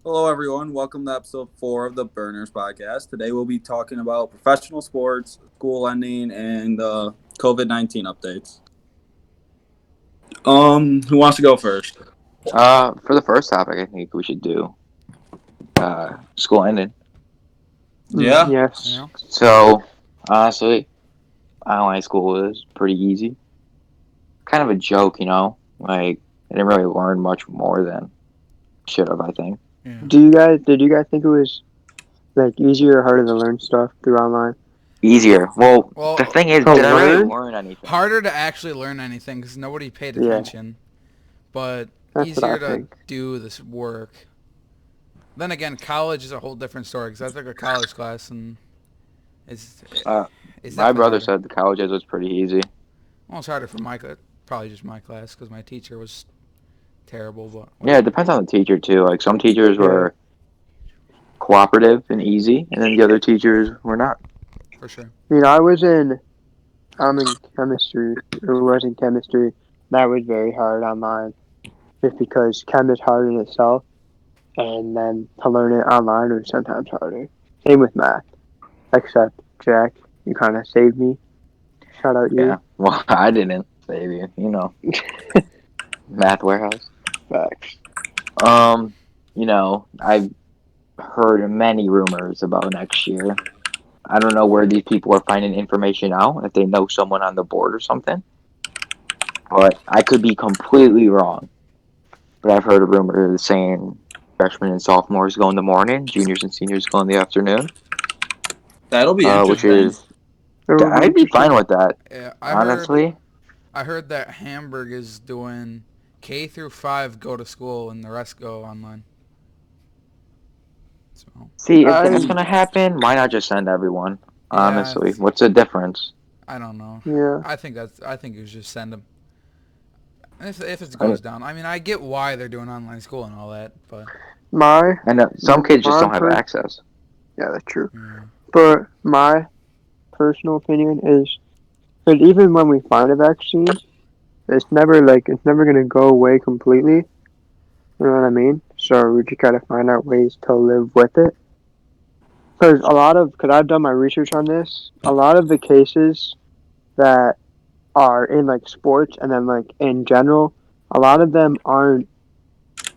Hello, everyone. Welcome to episode 4 of the Burners podcast. Today, we'll be talking about professional sports, school ending, and COVID-19 updates. Who wants to go first? For the first topic, I think we should do school ended. Yeah. You Yes. know? So honestly, online school is pretty easy. Kind of a joke, Like I didn't really learn much more than should have. I think Yeah. Did you guys think it was like easier or harder to learn stuff through online? easier. Well, the Well, thing is, To did I really learn? learn anything? harder to actually learn anything because nobody paid Yeah, attention, but that's what I easier to think. do this work. Then again, college is a whole different story because I took a college class and it's Uh, it's my definitely brother harder. said the colleges was pretty easy. Well, it's harder for probably just my class because my teacher was terrible, but Yeah, it whatever. depends on the teacher too. Like some teachers Yeah. were cooperative and easy, and then the other teachers were not. For sure. I'm in chemistry, or was in chemistry. That was very hard online, just because chem is hard in itself, and then to learn it online was sometimes harder. Same with math, except Jack, you kind of saved me. Shout out Yeah. you. Well, I didn't save you. Math warehouse. Facts. Um, I've heard many rumors about next year. I don't know where these people are finding information out, if they know someone on the board or something, but I could be completely wrong. But I've heard a rumor saying freshmen and sophomores go in the morning, juniors and seniors go in the afternoon, That'll be which interesting. is, It will be I'd be fine interesting. with that, Yeah, honestly. I heard that Hamburg is doing K through 5 go to school and the rest go online. So See, if that's I gonna happen, why not just send everyone? yeah, Honestly, what's the difference? I don't know. yeah. I think you should just send them. If it I mean, goes down, I mean, I get why they're doing online school and all that, but My and some kids just my don't have per access. yeah, that's true. yeah, But my personal opinion is that even when we find a vaccine, it's never gonna go away completely. You know what I mean? So we just gotta find out ways to live with it. Because I've done my research on this, a lot of the cases that are in like sports and then like in general, a lot of them aren't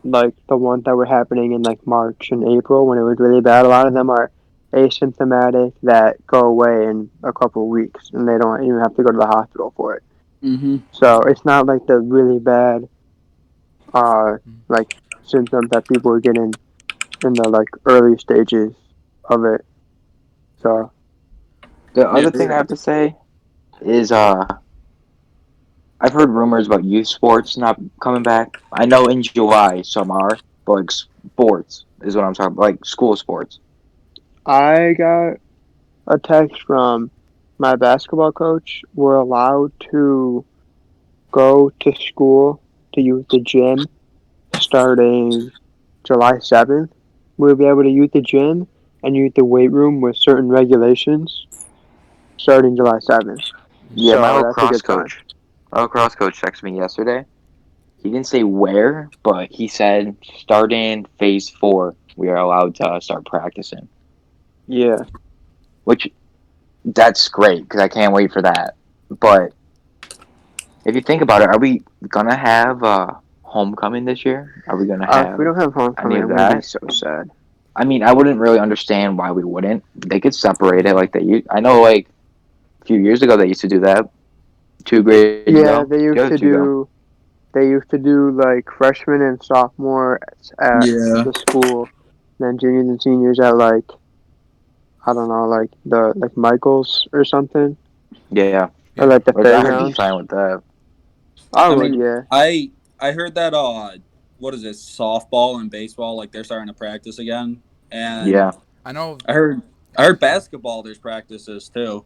like the ones that were happening in like March and April when it was really bad. A lot of them are asymptomatic that go away in a couple of weeks and they don't even have to go to the hospital for it. Mm-hmm. So it's not like the really bad uh mm, like symptoms that people are getting in the like early stages of it. So The Yeah. other thing I have to say is I've heard rumors about youth sports not coming back. I know in July some are, but like sports is what I'm talking about, like school sports. I got a text from my basketball coach. We're allowed to go to school to use the gym starting July 7th. We'll be able to use the gym and use the weight room with certain regulations starting July 7th. Yeah, mm, So that's a good sign. my lacrosse coach texted me yesterday. He didn't say where, but he said starting phase 4, we are allowed to start practicing. Yeah. Which that's great because I can't wait for that. But if you think about it, are we gonna have homecoming this year? Are we gonna If we have don't have any homecoming, of I'm going to be that? so sad. I mean, I wouldn't really understand why we wouldn't. They could separate it yeah, like they used. I know, like a few years ago, they used to do that. 2 grades ago, Yeah, the other two go. they used to do like freshmen and sophomore at Yeah. the school, then juniors and seniors at like I don't know, like the like Michaels or something, Yeah, or yeah, like the which I'd be fairgrounds. fine with that. I I would, mean, yeah. I heard that what is it, softball and baseball, like they're starting to practice again. And Yeah, mm. I know. I heard I heard basketball there's practices too.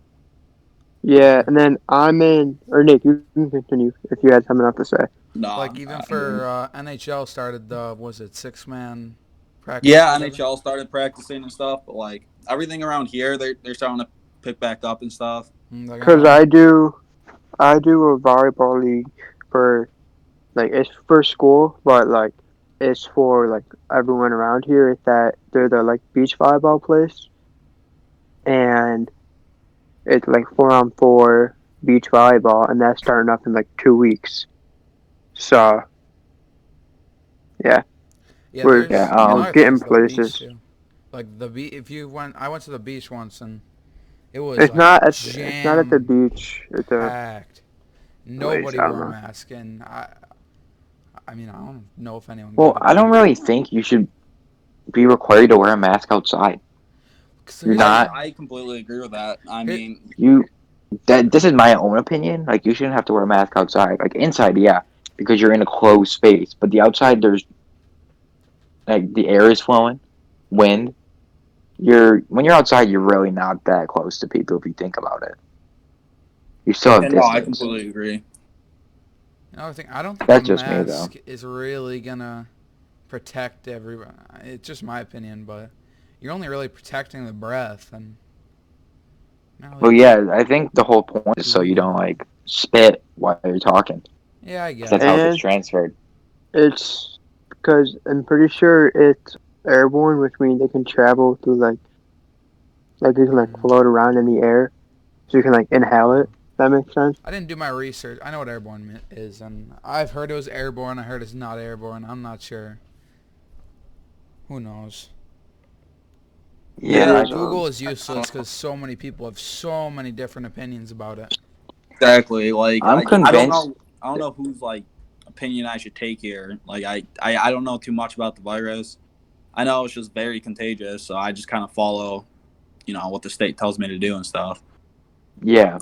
Yeah, Yeah, and then I'm in, or Nick, you can continue if you had something else to say. Nah, like even I'm good. for NHL started the was it 6-man practice or Yeah, whatever. NHL started practicing and stuff, but like everything around here, they're starting to pick back up and stuff. Like I Cause know. I do a volleyball league for like it's for school, but like is for like everyone around here is that they're the like beach volleyball place, and it's like 4-on-4 beach volleyball, and that's starting up in like 2 weeks. So yeah, Yeah, we're Yeah. there's we're another thing getting is the beach places. too. Like the beach, if you went, I went to the beach once and it was It's like not at the jam beach. It's a packed. place. Nobody I don't wore a know. mask, and I mean, I don't know if anyone Well, got it I don't either. really think you should be required to wear a mask outside. 'Cause You're here's the I not. thing. I completely agree with that. I Here, mean, You. That this is my own opinion. Like you shouldn't have to wear a mask outside. Like inside, yeah, because you're in a closed space. But the outside, there's like the air is flowing, wind. When you're outside, you're really not that close to people if you think about it. You still have and no, I distance. completely agree. another thing, I don't think a That's just me though. mask is really gonna protect everyone. It's just my opinion, but you're only really protecting the breath and not Well, really yeah, I think the whole point is so you breathing. don't like spit while you're talking. Yeah, I 'Cause that's guess. how it gets And transferred. it's because I'm pretty sure it's airborne, which means they can travel through like you can like Mm. float around in the air, so you can like inhale it. That makes sense. I didn't do my research. I know what airborne is, and I've heard it was airborne. I heard it's not airborne. I'm not sure. Who knows? Yeah, Yeah, It I, is Google is I useless don't know. because so many people have so many different opinions about it. Exactly. Like I'm I don't convinced. know. I don't know whose like opinion I should take here. Like I don't know too much about the virus. I know it's just very contagious, so I just kind of follow, what the state tells me to do and stuff. Yeah,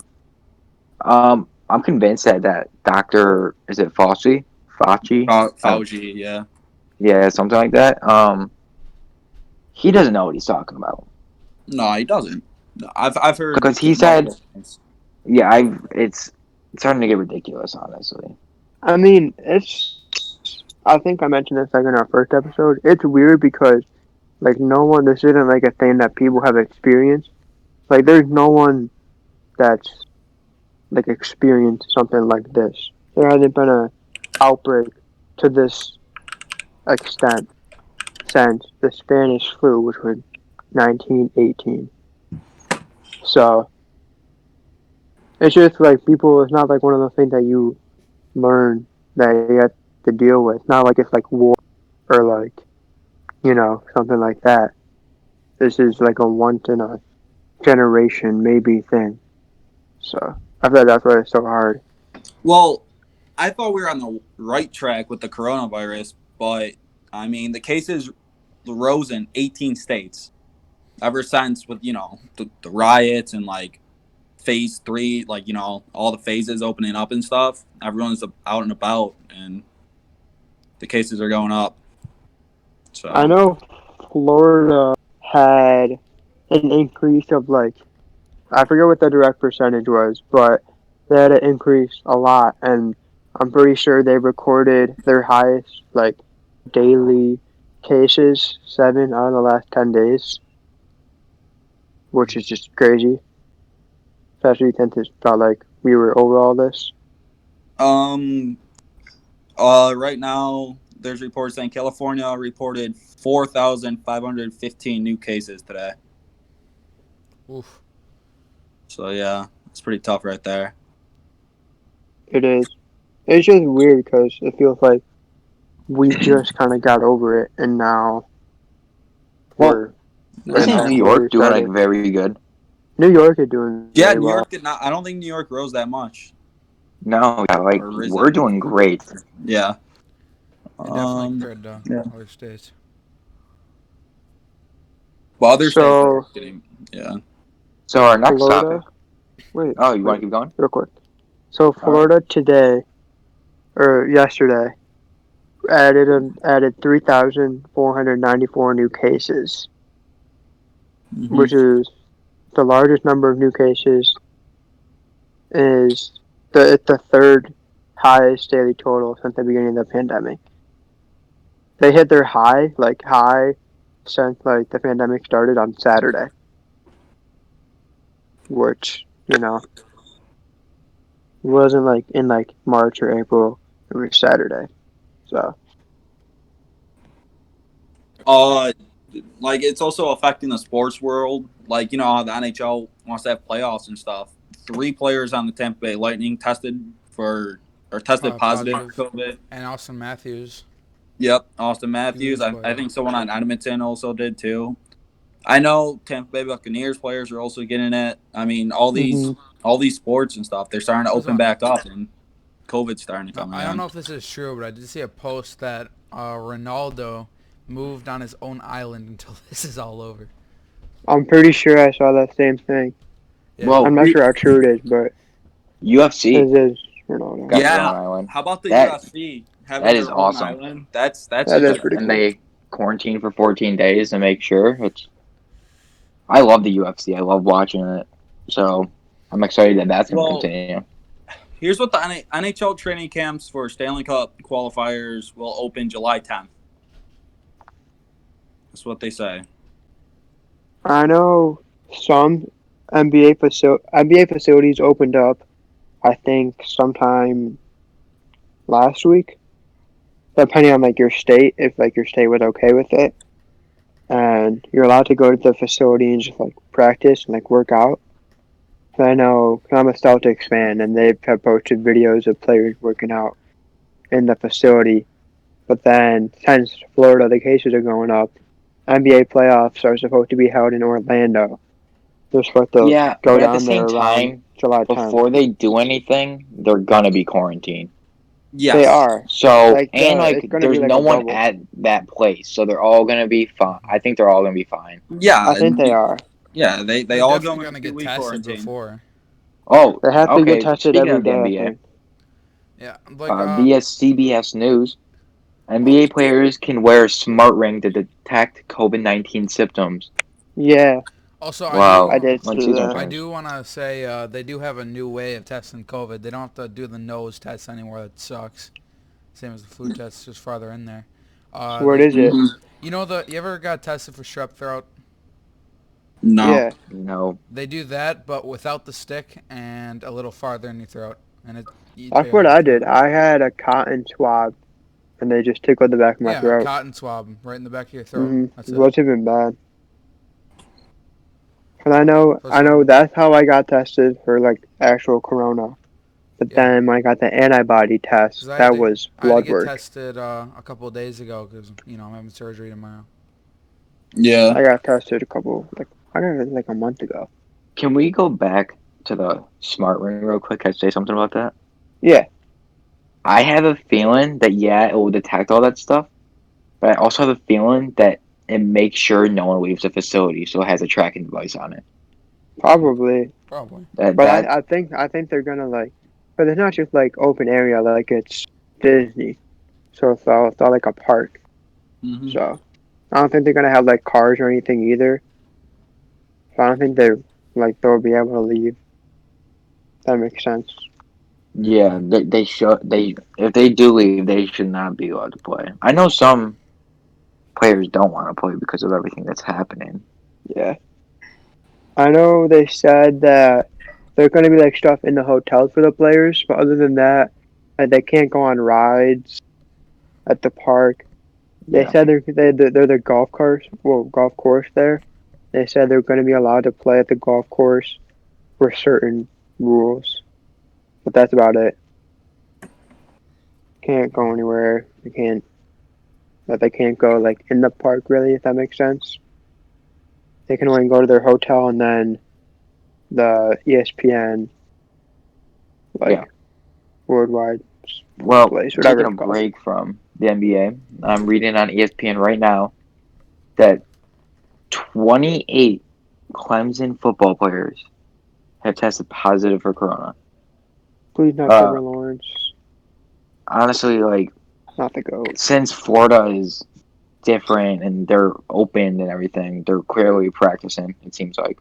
I'm convinced that Doctor is it Fauci, Fauci, yeah. yeah, something like that. He doesn't know what he's talking about No, he doesn't. No, I've heard because he said, multiple things. yeah, it's starting to get ridiculous, honestly. I mean, it's. I think I mentioned this like in our first episode. It's weird because like no one. This isn't like a thing that people have experienced. Like there's no one that's like experienced something like this. There hasn't been a outbreak to this extent since the Spanish flu, which was 1918. So it's just like people. It's not like one of those things that you learn that you have to deal with. Not like it's like war or like something like that. This is like a once in a generation maybe thing. So I feel like that's why it's so hard. Well, I thought we were on the right track with the coronavirus, but I mean the cases rose in 18 states ever since with the riots and like phase three, like all the phases opening up and stuff. Everyone's out and about, and the cases are going up. I So know Florida had an increase of like I forget what the direct percentage was, but they had an increase a lot, and I'm pretty sure they recorded their highest like daily cases 7 out of the last 10 days, which is just crazy. Especially since it felt like we were over all this. um right now there's reports saying California reported 4,515 new cases today. Oof. So yeah, it's pretty tough right there. It is. It's just weird because it feels like we just kind of got over it, and now Well, we're I right isn't know. back New where we York doing like started. very good? New York is doing Yeah, very New well. York did not. I don't think New York rose that much No, yeah, like or we're risen. doing great. Yeah. Yeah, definitely Um. compared to Yeah. other states. Well, other states are So getting. Yeah. So our next topic. Florida, wait, Oh, you want wait, to keep going? real quick. So All right. Florida today or yesterday added 3,494 new cases, Hmm. which is the largest number of new cases. Is it's the third highest daily total since the beginning of the pandemic. They hit their high since like the pandemic started on Saturday, which wasn't like in like March or April. It was Saturday, so Uh, like it's also affecting the sports world. Like how the NHL wants to have playoffs and stuff. 3 players on the Tampa Bay Lightning tested positive Positive. for COVID. And Austin Matthews, Yep, Austin he Matthews. was I quite. think someone on Edmonton also did too. I know Tampa Bay Buccaneers players are also getting it. I mean, Hmm. all these sports and stuff, they're starting to I was open on. back up, and COVID's starting to come I don't again. know if this is true, but I did see a post that Ronaldo moved on his own island until this is all over. I'm pretty sure I saw that same thing. Yeah. I'm Well, not sure how true it is, but UFC it is Ronaldo. got their own Yeah, island. how about the That UFC having that is their own awesome. island? That's That just is a pretty And cool. they quarantine for 14 days to make sure. I love the UFC. I love watching it. So I'm excited that that's going to well. continue. Here's what the NHL training camps for Stanley Cup qualifiers will open July 10th. That's what they say. I know some NBA facilities opened up. I think sometime last week, depending on like your state, if like your state was okay with it, and you're allowed to go to the facility and just like practice and like work out. So I know, 'cause I'm a Celtics fan, and they've have posted videos of players working out in the facility. But then, since Florida, the cases are going up, NBA playoffs are supposed to be held in Orlando. They're supposed to Yeah, go but at the down there same around time, July 10th. before they do anything, they're going to be quarantined. They Yes. are. So, Like, and it's like, going to be there's like no a one bubble. at that place. So they're all going to be fine. I think they're all going to be fine. I Yeah. think they are. Yeah. They They're all definitely go in going to get 2 week tested quarantine. before. Oh, They have to get okay. tested Speaking every of the day, I NBA, think. Yeah, like via CBS News, NBA players can wear a smart ring to detect COVID-19 symptoms. Yeah, also Wow. I did When see season that. I returns. do want to say they do have a new way of testing COVID. They don't have to do the nose test anymore. That sucks. Same as the flu test, just farther in there. So what They, is it? Mhm. you ever got tested for strep throat? No. Yeah, No. They do that, but without the stick and a little farther in your throat, and you that's take it what out of I your did. throat. I had a cotton swab, and they just tickled the back of my Yeah, a throat. cotton swab right in the back of your throat. Hmm. That's It it. wasn't even bad. And Plus, I know that's how I got tested for like actual corona. But yeah, then when I got the antibody because test, that was I had to blood get work. tested a couple of days ago because I'm having surgery tomorrow. Yeah. I got tested I got it like a month ago. Can we go back to the smart ring real quick? Can I say something about that? Yeah, I have a feeling that, yeah, it will detect all that stuff, but I also have a feeling that it makes sure no one leaves the facility, so it has a tracking device on it. probably. Probably. That But that I think they're gonna like, but it's not just like open area like it's Disney. So it's all like a park. Hmm. So I don't think they're gonna have like cars or anything either. So I don't think they'll be able to leave. That makes sense. yeah, they should they if they do leave, they should not be allowed to play. I know some players don't want to play because of everything that's happening. Yeah. I know they said that there's going to be like stuff in the hotels for the players, but other than that, they can't go on rides at the park. They Yeah, said they're the golf course there. They said they're going to be allowed to play at the golf course for certain rules, but that's about it. Can't go anywhere. They can't go like in the park really, if that makes sense. They can only go to their hotel and then the ESPN yeah. like worldwide Well, place, whatever taking a it's called. break from the NBA, I'm reading on ESPN right now that 28 Clemson football players have tested positive for corona. Please not Uh, Trevor Lawrence, honestly, like, not the goat. since Florida is different and they're open and everything, they're clearly practicing, it seems like.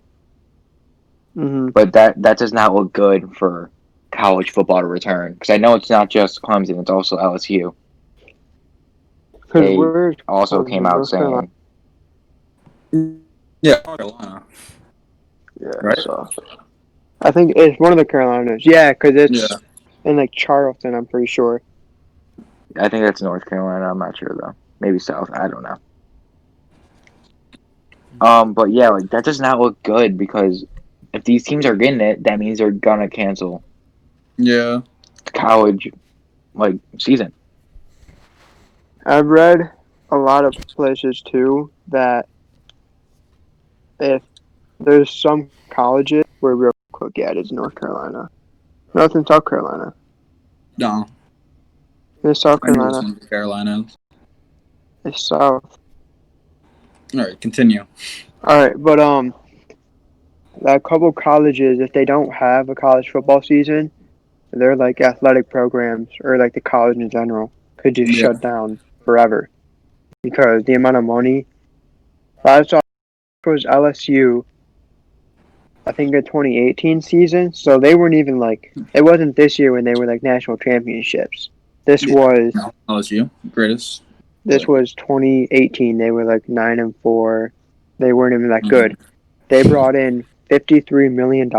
Mm-hmm. But that does not look good for college football to return, because I know it's not just Clemson, it's also LSU. Because They where's also came Clemson? out North Carolina. saying, Yeah. North Carolina. Yeah, Right. so I think it's one of the Carolinas. Yeah, because Yeah. it's in like Charleston. I'm pretty sure. I think that's North Carolina, I'm not sure though. Maybe South, I don't know. But yeah, like that does not look good because if these teams are getting it, that means they're gonna cancel Yeah. the college like season. I've read a lot of places too that if there's some colleges where real quick at is North Carolina. North and South Carolina. No. There's South I knew it was Carolina. North Carolina. It's South. All right, continue. Alright, but a couple colleges, if they don't have a college football season, their like athletic programs or like the college in general could just Yeah. shut down forever because the amount of money. I saw it was LSU. I think the 2018 season, so they weren't even like it wasn't this year when they were like national championships. This Yeah. was No, LSU, greatest. this was 2018. They were like 9-4. They weren't even that good. They brought in $53 million,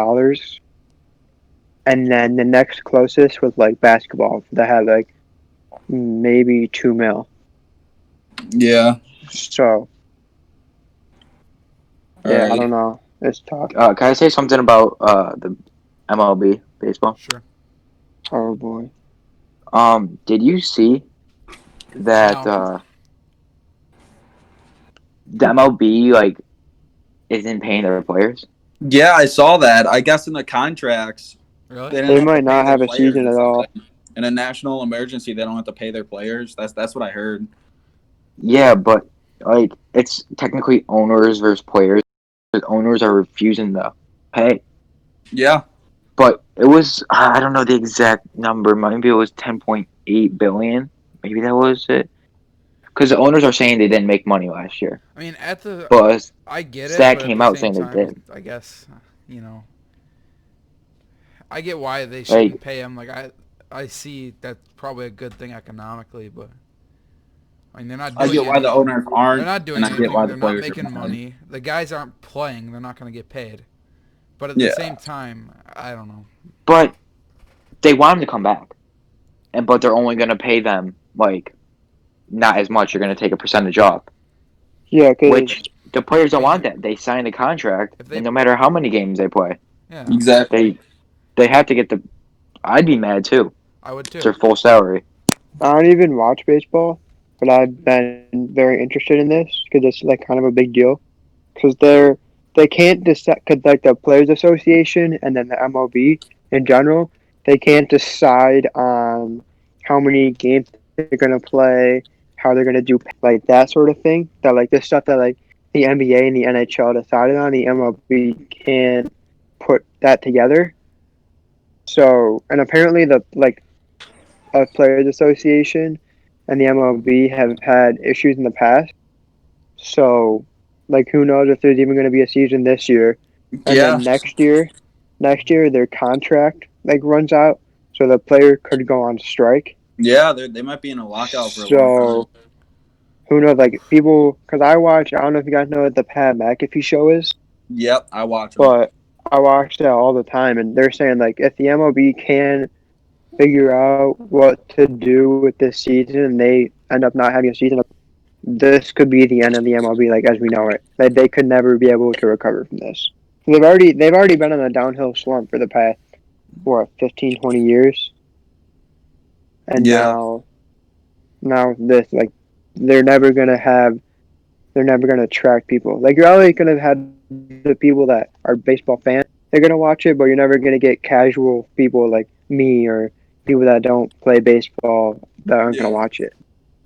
and then the next closest was like basketball that had like maybe 2 mil. Yeah. So All yeah, I right. don't know. It's tough. Can I say something about the MLB baseball? Sure. Oh boy. Did you see that No. the MLB like isn't paying their players? Yeah, I saw that. I guess in the contracts, Really? they didn't They have to might pay not their have a players season or at all. something. In a national emergency, they don't have to pay their players. That's what I heard. Yeah, but like it's technically owners versus players. Because owners are refusing to pay. Yeah. But it was I don't know the exact number. Maybe it was 10.8 billion. Maybe that was it. Because the owners are saying they didn't make money last year, I mean, but a I get it, stat but at came the out same saying they time, did. I guess, you know, I get why they Like, shouldn't pay him. Like I see that's probably a good thing economically, but I mean, they're not I doing get why the anything. owners They're aren't, not and doing I get anything. why the They're not players are making mad. money. The guys aren't playing. They're not going to get paid. But at the Yeah. same time, I don't know. but they want them to come back, but they're only going to pay them like not as much. You're going to take a percentage off, Yeah, because which the players don't Hey, want that. They signed a contract, if and they, no matter how many games they play, yeah, Exactly. they have to get the. I'd be mad too. I would It's too. their full salary. I don't even watch baseball, but I've been very interested in this because it's like kind of a big deal. Because they can't decide, cause like the Players Association and then the MLB in general, they can't decide on how many games they're gonna play, how they're gonna do like that sort of thing. That like this stuff that like the NBA and the NHL decided on, the MLB can't put that together. So and apparently the like Players Association and the MLB have had issues in the past. So, like, who knows if there's even going to be a season this year? And Yeah. then next year their contract like runs out, so the player could go on strike. Yeah, they might be in a lockout for a long time. So who knows? Like people, because I watch. I don't know if you guys know what the Pat McAfee show is, Yep, I watch them. but I watch that all the time, and they're saying like if the MLB can figure out what to do with this season, and they end up not having a season, this could be the end of the MLB like as we know it. Like they could never be able to recover from this. They've already been on a downhill slump for the past 15, 20 years, and Yeah. now this like they're never gonna have they're never gonna attract people. Like you're always gonna have the people that are baseball fans. They're gonna watch it, but you're never gonna get casual people like me or people that don't play baseball that aren't gonna Yeah. watch it.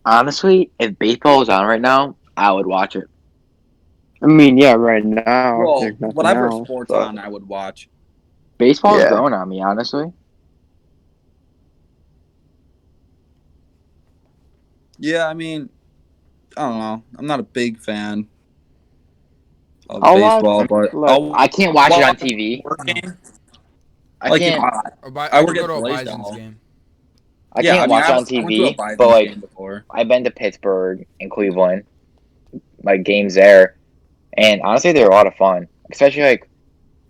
Honestly, if baseball was on right now, I would watch it. I mean, yeah, right now Well, there's nothing whatever else, sports but on, I would watch. Baseball's yeah. growing on me, honestly. Yeah, I mean, I don't know. I'm not a big fan of I'll watch baseball, but like I'll I can't watch it on watch a TV. sport No. game. I Like, can't. I I work could go at to a Blaze Bison's Hall. game. I Yeah, I can't mean, watch it on I went to a TV. But Bison's like, game before. I've been to Pittsburgh and Cleveland, like games there, and honestly, they're a lot of fun. Especially like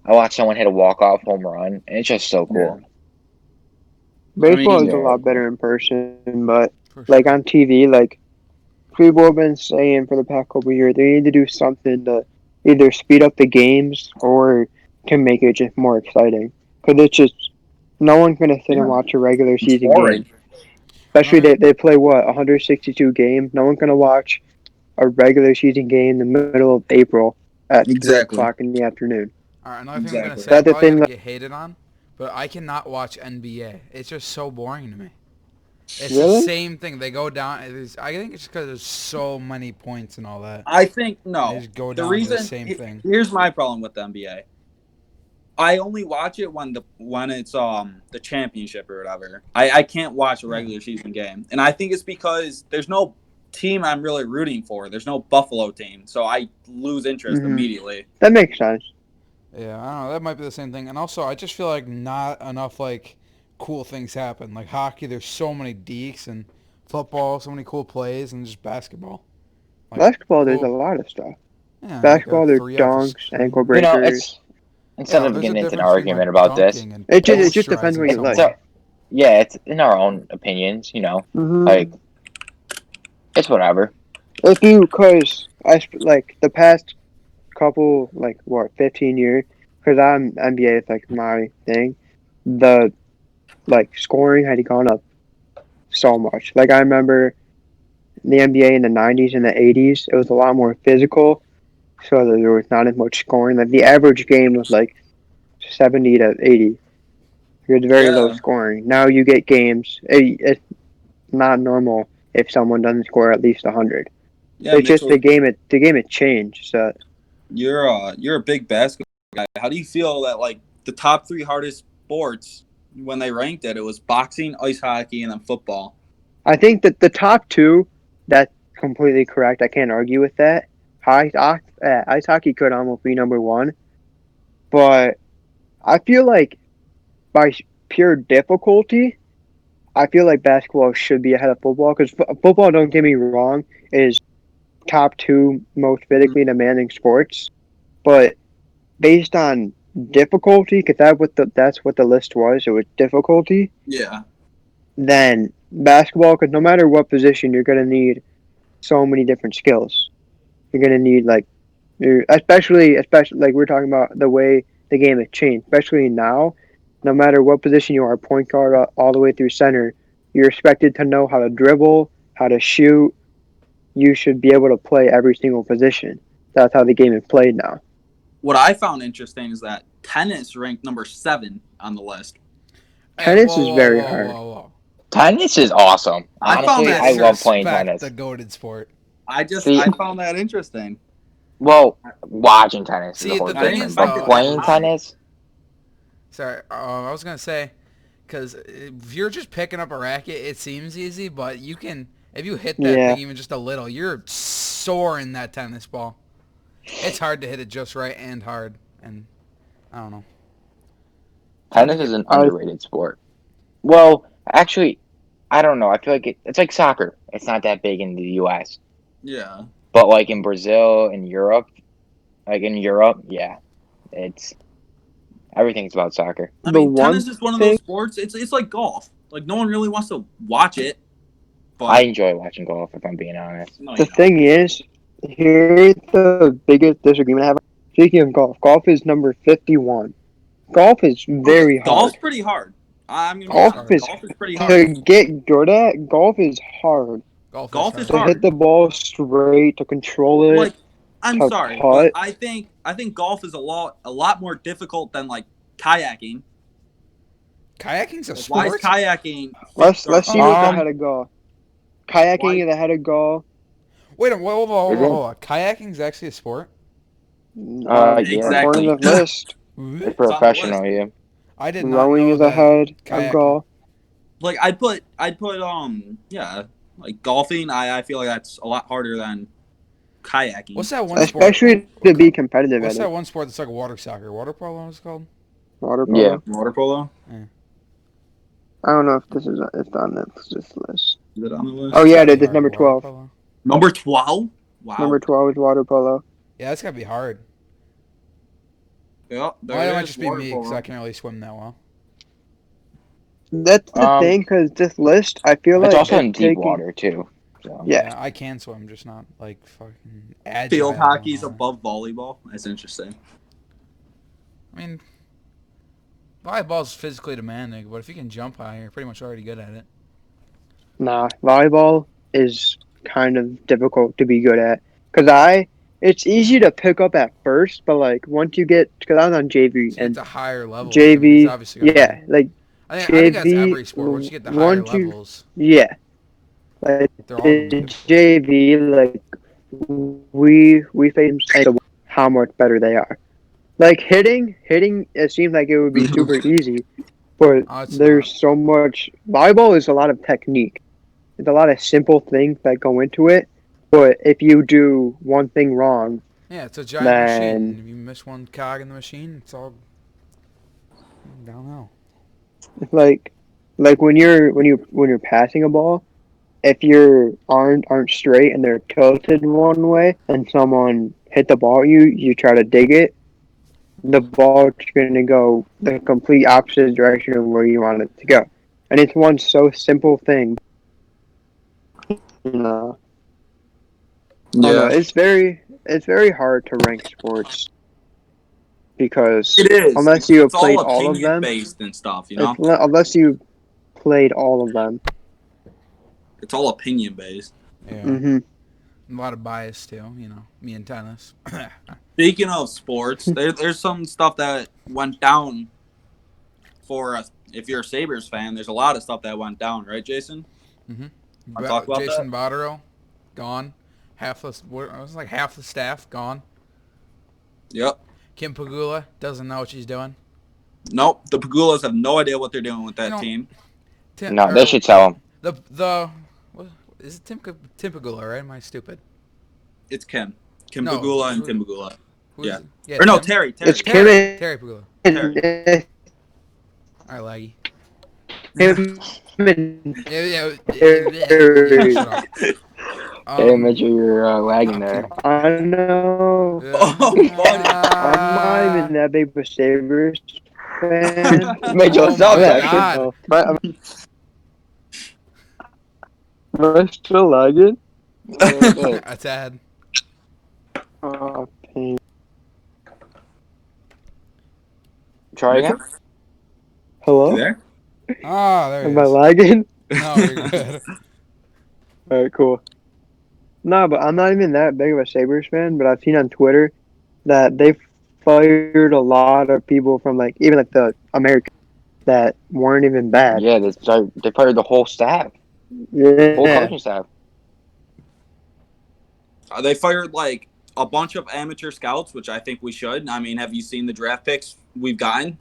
I watched someone hit a walk off home run, and it's just so Yeah. cool. I baseball mean, is a Yeah, lot better in person, but For like sure. on TV, like people have been saying for the past couple of years, they need to do something to either speed up the games or can make it just more exciting. Because it's just no one's gonna sit and watch a regular It's season boring. game. Especially Another- they play what 162 games. No one's gonna watch a regular season game in the middle of April at Exactly. 3 o'clock in the afternoon. All right, another thing I'm gonna Exactly. say, I'm That's the probably thing. gonna get hated on, but I cannot watch NBA. It's just so boring to me. It's the Really? same thing. They go down. I think it's because there's so many points and all that. I think They no. just go The down to the reason same thing. here's my problem with the NBA. I only watch it when it's the championship or whatever. I can't watch a regular season game, and I think it's because there's no team I'm really rooting for. There's no Buffalo team, so I lose interest Mhm. immediately. That makes sense. Yeah, I don't know. That might be the same thing. And also, I just feel like not enough like cool things happen. Like hockey, there's so many deeks, and football, so many cool plays, and just basketball. Like, Basketball, there's a cool. lot of stuff. Yeah, Basketball, like a there's 3 after dunks, screen. ankle You know, breakers. it's instead Yeah, of there's a getting into an difference between, argument like, about this, dunking and It just depends what you moisturizing like. someone. yeah, it's in our own opinions. You know, Mhm. like it's whatever. If you, cause like the past couple, like what, 15 years, cause I'm NBA is like my thing. The like scoring had gone up so much. Like I remember the NBA in the 90s and the 80s, it was a lot more physical, so that there was not as much scoring. Like the average game was like 70 to 80. It was very low Yeah, scoring. Now you get games. It's not normal if someone doesn't score at least 100. yeah, It's just Mitchell. the game had changed. So You're a big basketball guy. How do you feel that like the top three hardest sports when they ranked it was boxing, ice hockey, and then football? I think that the top two, that's completely correct. I can't argue with that. Ice hockey could almost be number one, but I feel like by pure difficulty, I feel like basketball should be ahead of football because football, don't get me wrong, is top two most physically demanding sports. But based on difficulty, because that's what the list was. It was difficulty. Yeah, Then basketball, because no matter what position, you're gonna need so many different skills. You're gonna need like, especially like we're talking about the way the game has changed. Especially now, no matter what position you are, point guard all the way through center, you're expected to know how to dribble, how to shoot. You should be able to play every single position. That's how the game is played now. what I found interesting is that tennis ranked number 7 on the list. Tennis is very hard. Whoa. Tennis is awesome. I found Honestly, that I love playing Disrespect tennis. the goated sport. See, I found that interesting. well, watching tennis See, is a whole the thing different, is, but though, playing I- tennis, Sorry, I was gonna say, because if you're just picking up a racket, it seems easy, but you can, if you hit that Yeah. thing even just a little, you're soaring that tennis ball. It's hard to hit it just right and hard, and I don't know. tennis is an underrated sport. Well, actually, I don't know. I feel like it's like soccer. It's not that big in the U.S., Yeah. but like in Brazil and Europe, yeah, it's everything's about soccer. I The mean, one tennis is one of thing- those sports. It's like golf. Like no one really wants to watch it, but I enjoy watching golf, if I'm being honest. no, you The don't. thing is, here's the biggest disagreement I have. Speaking of golf is number 51. Golf is very hard. Golf's pretty hard. I'm gonna be Golf honest. is Golf is pretty To hard. get good at, golf is hard. Golf is To hard. hit the ball straight, to control it. Like, I'm to sorry, putt. but I think golf is a lot more difficult than like kayaking. Kayaking's a Like, why is sport? kayaking? Let's see what's Um, ahead of golf. Kayaking is ahead of golf. Wait a minute, hold Is it? on. Kayaking's actually a sport? Yeah. Exactly. According to the list, It's on the professional, list. yeah. I did not rowing know is that. ahead of kayaking. golf. Like I'd put yeah, like golfing. I feel like that's a lot harder than kayaking. What's that one sport? Especially to be competitive What's at that it. one sport that's like water soccer? Water polo is it called? Water polo. Yeah. Water polo? I don't know if it's on this list. Is it on the list? Oh yeah, it is. Hard, It's number water 12. polo. Number 12? Wow. Number 12 is water polo. Yeah, that's gotta be hard. Yeah, there Why it might is, just be water me because polo. I can't really swim that well. That's the Um, thing, because this list, I feel It's like also in it's deep taking- water too. So Yeah. I can swim, just not like fucking agile. Field hockey's or- above volleyball. That's interesting. I mean, volleyball's physically demanding, but if you can jump high, you're pretty much already good at it. Nah, volleyball is kind of difficult to be good at. It's easy to pick up at first, but like once you get, because I was on JV So you get and to higher levels. I mean, he's JV, obviously got yeah, like I think that's JV, every sport. Once you get to higher once you, levels, yeah, like they're all gonna be the good. JV, like we face how much better they are. Like hitting, it seems like it would be super easy, but Oh, it's there's not. so much. Volleyball is a lot of technique. There's a lot of simple things that go into it, but if you do one thing wrong, Yeah, it's a giant machine. then If you miss one cog in the machine, it's all downhill. like when you're passing a ball, if your arms aren't straight and they're tilted one way, and someone hit the ball at you, you try to dig it, the ball's going to go the complete opposite direction of where you want it to go. And it's one so simple thing. You know, I don't know. Yeah, It's very hard to rank sports because it is. unless you have It's all played all of opinion them, based and stuff. You know, unless you played all of them. it's all opinion based. Yeah, Hmm. a lot of bias too. You know, me in tennis. Speaking of sports, there's some stuff that went down for us. If you're a Sabres fan, there's a lot of stuff that went down, right, Jason? Want to talk about Jason that? Botterill, gone. Half the it was like half the staff gone. Yep. Kim Pagula doesn't know what she's doing. Nope. The Pagulas have no idea what they're doing with that You know, team. no, they should tell him. The what, is it Tim Pagula, right? Am I stupid? It's Kim. Kim No, Pagula and Tim Pagula. Who Yeah. is it? Yeah, Or no, Tim? Terry. It's Terry. Kim Terry Pagula. and All right, Laggy. Him and Yeah, Terry. shut up. Hey, Mitchell, you're lagging okay. there. I know. Oh, buddy. I'm not even that big of a Sabres fan. Mitchell, Oh stop my that. God. But am I still lagging? A tad. Oh, pain. Try again. You Hello? there? Ah, there he Am I is. lagging? No, you're good. Alright, cool. No, but I'm not even that big of a Sabres fan, but I've seen on Twitter that they fired a lot of people from like even like the Americans that weren't even bad. Yeah, they fired the whole staff, whole Yeah. coaching staff. They fired like a bunch of amateur scouts, which I think we should. I mean, have you seen the draft picks we've gotten?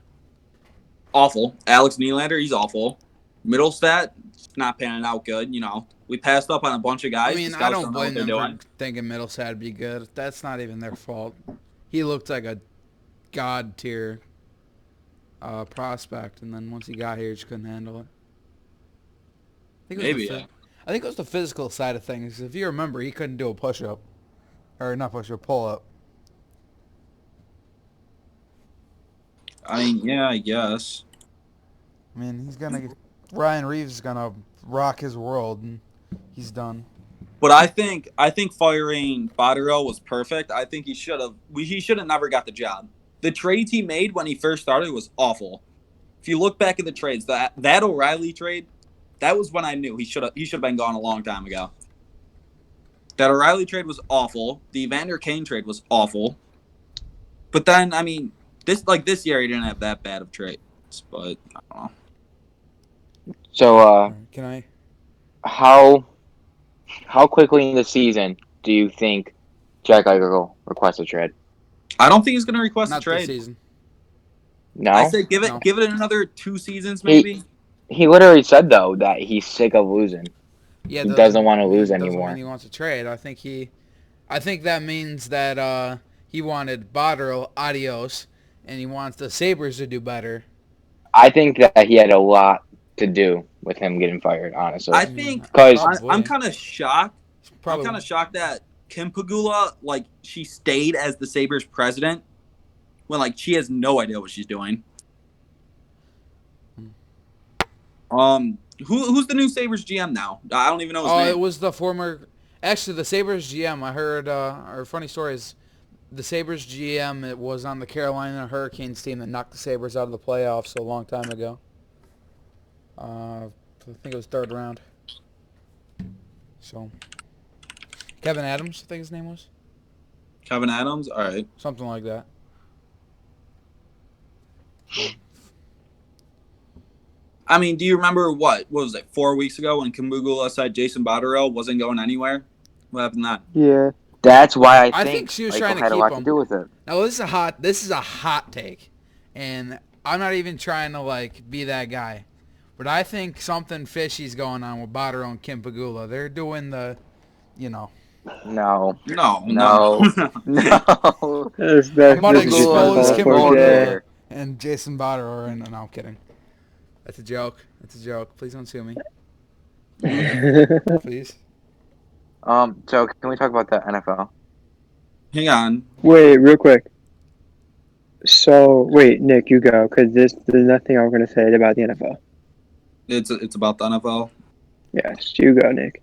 Awful. Alex Nylander, he's awful. Middlestat, not panning out good. You know, we passed up on a bunch of guys. I The mean, I scouts don't don't know what blame they're them doing. for thinking Middlestat would be good. That's not even their fault. He looked like a god tier prospect, and then once he got here, he just couldn't handle it. Maybe, yeah. I think it was the physical side of things. If you remember, he couldn't do a push-up. Or not push-up, pull-up. I mean, yeah, I guess. I mean, Ryan Reeves is going to rock his world, and he's done. But I think firing Botterill was perfect. I think he should have never got the job. The trades he made when he first started was awful. If you look back at the trades, that O'Reilly trade, that was when I knew he should have been gone a long time ago. That O'Reilly trade was awful. The Evander Kane trade was awful. But then, I mean, this year he didn't have that bad of trades. But I don't know. So, Can I? how quickly in the season do you think Jack Eichel will request a trade? I don't think he's going to request a Not this trade. season. No. I say give No. it another 2 seasons maybe. He literally said though that he's sick of losing. Yeah, He doesn't want to lose doesn't anymore. mean he wants to trade. I think that means that he wanted Botterill adios, and he wants the Sabres to do better. I think that he had a lot to do with him getting fired, honestly. I think Because I'm kind of shocked. Probably. I'm kind of shocked that Kim Pagula, like, she stayed as the Sabres president when, like, she has no idea what she's doing. Who's the new Sabres GM now? I don't even know his Oh, name. it was the former. Actually, the Sabres GM. I heard. Our funny story is, the Sabres GM. It was on the Carolina Hurricanes team that knocked the Sabres out of the playoffs a long time ago. I think it was third round. So, Kevin Adams, I think his name was. Kevin Adams. All right. Something like that. I mean, do you remember what was it 4 weeks ago when Kimbugula said Jason Botterill wasn't going anywhere? What happened then? Yeah. That's why I I think think she was trying Eichel to had a keep lot to him. do with it. Now this is a hot take, and I'm not even trying to like be that guy, but I think something fishy's going on with Botterill and Kim Pagula. They're doing the, you know. No, No. no, no. That's I'm about to just Pagula expose is Kim a Pagula goaltender. and Jason Botterill. And no, I'm kidding. That's a joke. That's a joke. Please don't sue me. Please. So can we talk about the NFL? Hang on. Wait, real quick. So, wait, Nick, you go, because there's nothing I'm going to say about the NFL. It's about the NFL. Yes, you go, Nick.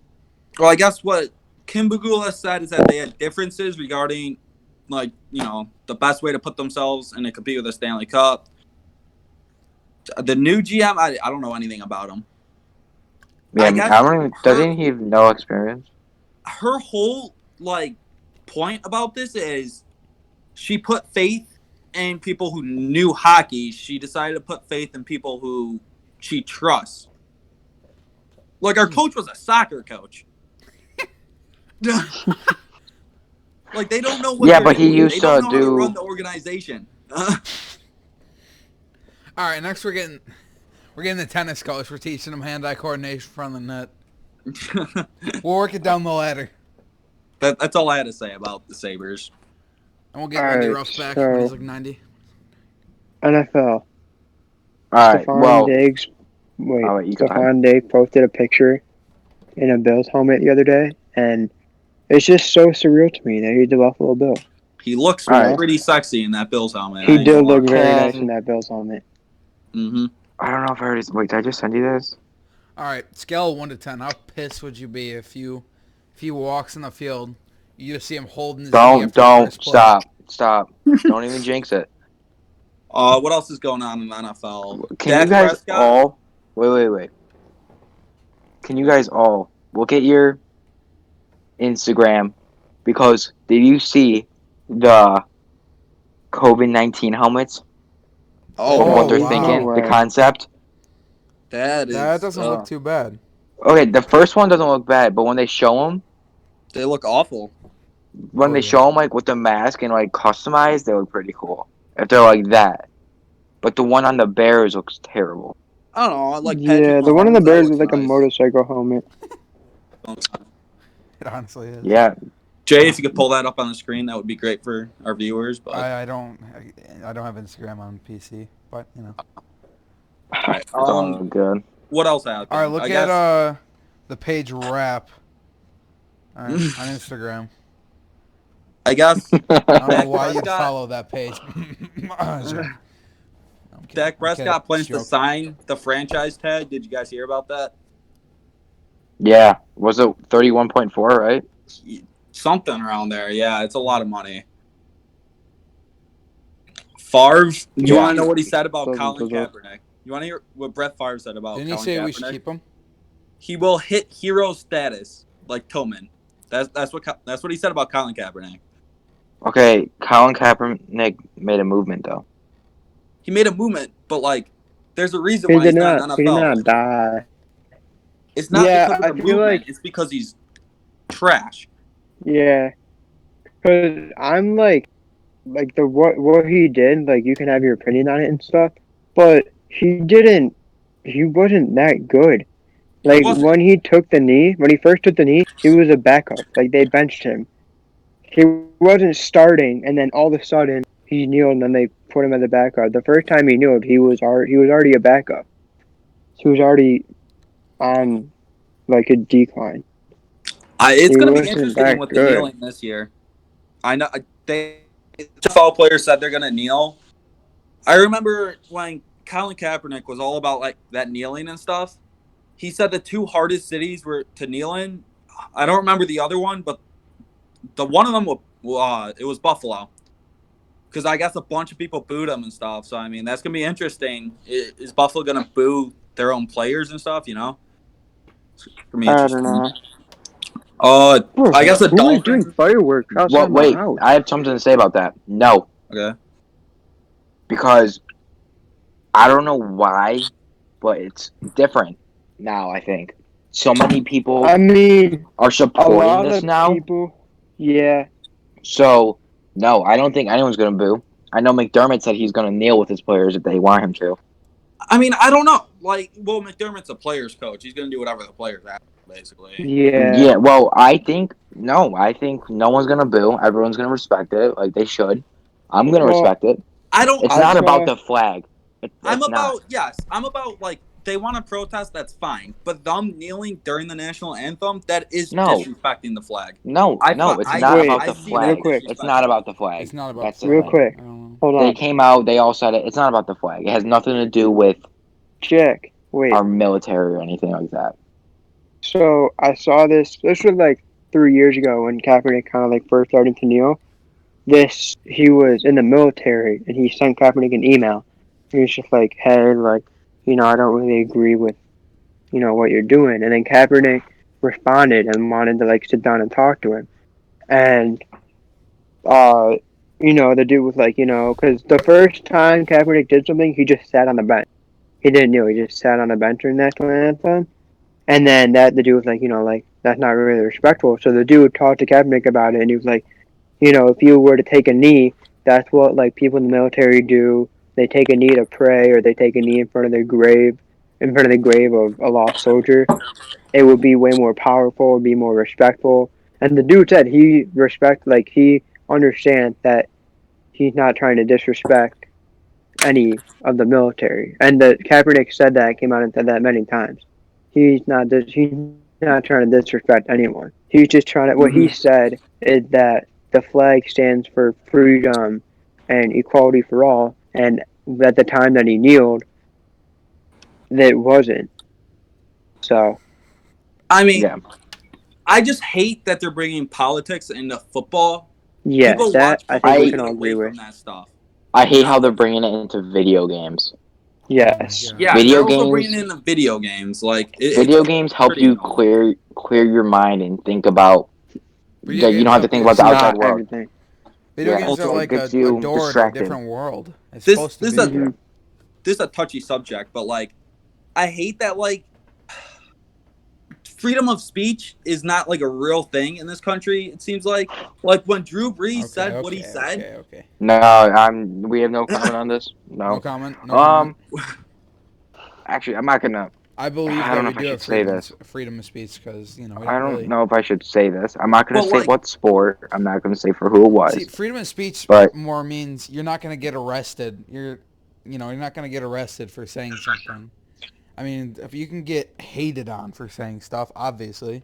Well, I guess what Kimbugula said is that they had differences regarding, like, the best way to put themselves and to compete with the Stanley Cup. The new GM, I don't know anything about him. Yeah, I guess I don't even, doesn't he have no experience? her whole point about this is she put faith in people who knew hockey. She decided to put faith in people who she trusts. Like our coach was a soccer coach. Like they don't know what Yeah, they're but he doing. They used don't to know how to run do. the organization. All right, next we're getting the tennis coach. We're teaching them hand-eye coordination from the net. We'll work it down the ladder, That's all I had to say about the Sabres. and we'll get All Lindy right, Ruff back when he's so like 90. NFL. All right. Stephon Well, Diggs. Wait, I'll let you go ahead. Stephon Diggs posted a picture in a Bills helmet the other day, and it's just so surreal to me that he's a Buffalo Bill. He looks All right. pretty sexy in that Bills helmet. He did look very nice in that Bills helmet. Mm-hmm. I don't know if I already. Wait, did I just send you this? All right, scale of 1 to 10. How pissed would you be if he walks in the field, you just see him holding his knee after the first play? Stop. Don't even jinx it. What else is going on in the NFL? Can you guys all? Wait. Can you guys all look at your Instagram? Because did you see the COVID-19 helmets? Oh, What they're wow. thinking, No the way. concept. that Doesn't look too bad. Okay, the first one doesn't look bad, but when they show them, They look awful. show them like with the mask and like customized, they look pretty cool. If they're like that, but the one on the Bears looks terrible. I don't know. I like Patrick Yeah, the one on Mahomes. the That Bears looks is like a nice. motorcycle helmet. It honestly is. Yeah, Jay, if you could pull that up on the screen, that would be great for our viewers. But I don't have Instagram on PC, but you know. all right. it's all good. What else happened? All right, look I at guess the page wrap. All right, on Instagram. I guess I don't know Dak why you'd Prescott- follow that page. Sorry. No, I'm kidding. Dak I'm Prescott kidding. plans to Joke. sign the franchise tag. Did you guys hear about that? Yeah, was it 31.4? Right? Something around there. Yeah, it's a lot of money. Favre. You want to know what he said about Colin Kaepernick? You want to hear what Brett Favre said about Didn't he Colin say Kaepernick? we should keep him? He will hit hero status like Tillman. That's what he said about Colin Kaepernick. Okay, Colin Kaepernick made a movement though. He made a movement, but there's a reason He why did he's not in not. the He did NFL. not die. It's not Yeah, because I of the feel movement. like- It's because he's trash. Yeah, because I'm like the what he did. Like you can have your opinion on it and stuff, but he didn't. He wasn't that good. Like wasn't. when he first took the knee, he was a backup. Like they benched him. He wasn't starting, and then all of a sudden he kneeled, and then they put him as a backup. The first time he kneeled, he was already a backup. He was already on like a decline. It's He going to be wasn't interesting that with the good. kneeling this year. I know the NFL players said they're going to kneel. I remember when Colin Kaepernick was all about like that kneeling and stuff. He said the two hardest cities were to kneel in. I don't remember the other one, but the one of them was it was Buffalo, because I guess a bunch of people booed him and stuff. So I mean, that's gonna be interesting. Is Buffalo gonna boo their own players and stuff? You know, it's gonna be I don't interesting. know. I guess the Who is doing Dolphins. fireworks Well, outside my wait, house? I have something to say about that. No, Okay. because I don't know why, but it's different now, I think. So many people I mean, are a supporting lot this of now. people. Yeah. So, no, I don't think anyone's going to boo. I know McDermott said he's going to kneel with his players if they want him to. I mean, I don't know. Like, well, McDermott's a players coach. He's gonna do whatever the players ask, basically. Yeah. Yeah, well, I think no one's going to boo. Everyone's going to respect it like they should. I'm going to Well, respect it. I don't. It's I not about saw. the flag. I'm It's not. about yes. I'm about like they want to protest. That's fine, but them kneeling during the national anthem, that is No. disrespecting the flag. No, it's not Wait, about I the see it as real flag. quick. It's not disrespectful. about the flag. It's not about That's the the Real flag. thing. quick. I don't know. Hold They on. came out, they all said it. It's not about the flag. It has nothing to do with Jack. Wait. our military or anything like that. So I saw this. This was like 3 years ago when Kaepernick kind of like first started to kneel. He was in the military and he sent Kaepernick an email. He was just like, "Hey, like, I don't really agree with, what you're doing." And then Kaepernick responded and wanted to like sit down and talk to him. And uh, the dude was like, because the first time Kaepernick did something, he just sat on the bench. He didn't kneel. He just sat on the bench during the national anthem. And then the dude was like, like, that's not really respectful. So the dude talked to Kaepernick about it, and he was like, if you were to take a knee, that's what like people in the military do. They take a knee to pray, or they take a knee in front of the grave of a lost soldier. It would be way more powerful, would be more respectful. And the dude said he understands that he's not trying to disrespect any of the military. And the Kaepernick said that, came out and said that many times. He's not trying to disrespect anyone. He's just trying to. What he said is that the flag stands for freedom and equality for all. And at the time that he kneeled, that wasn't. So I mean, Yeah. I just hate that they're bringing politics into football. yeah, People that watch I football think to we get can all away agree with. from that stuff. I hate You how know? they're bringing it into video games. Yes. Yeah, and Video they're also games- bringing in the video games. Like Video games help pretty you annoying. clear your mind and think about Video you games don't have to help think you about the outside Not world. everything. Video Yeah, games are Also, it like gets a you door to a distracted. different world. It's This supposed to this be. is a Mhm. this is a touchy subject, but like, I hate that like freedom of speech is not like a real thing in this country. It seems like when Drew Brees said what he said. Okay. No, we have no comment on this. No No. comment. No comment. Actually, I'm not gonna. I believe I that don't know we if I do have should say this. freedom of speech because we I don't don't really know if I should say this. I'm not gonna But say like, what sport. I'm not gonna say for who it see was. freedom of speech But more means you're not going to get arrested. You're not going to get arrested for saying something. I mean, if you can get hated on for saying stuff, obviously,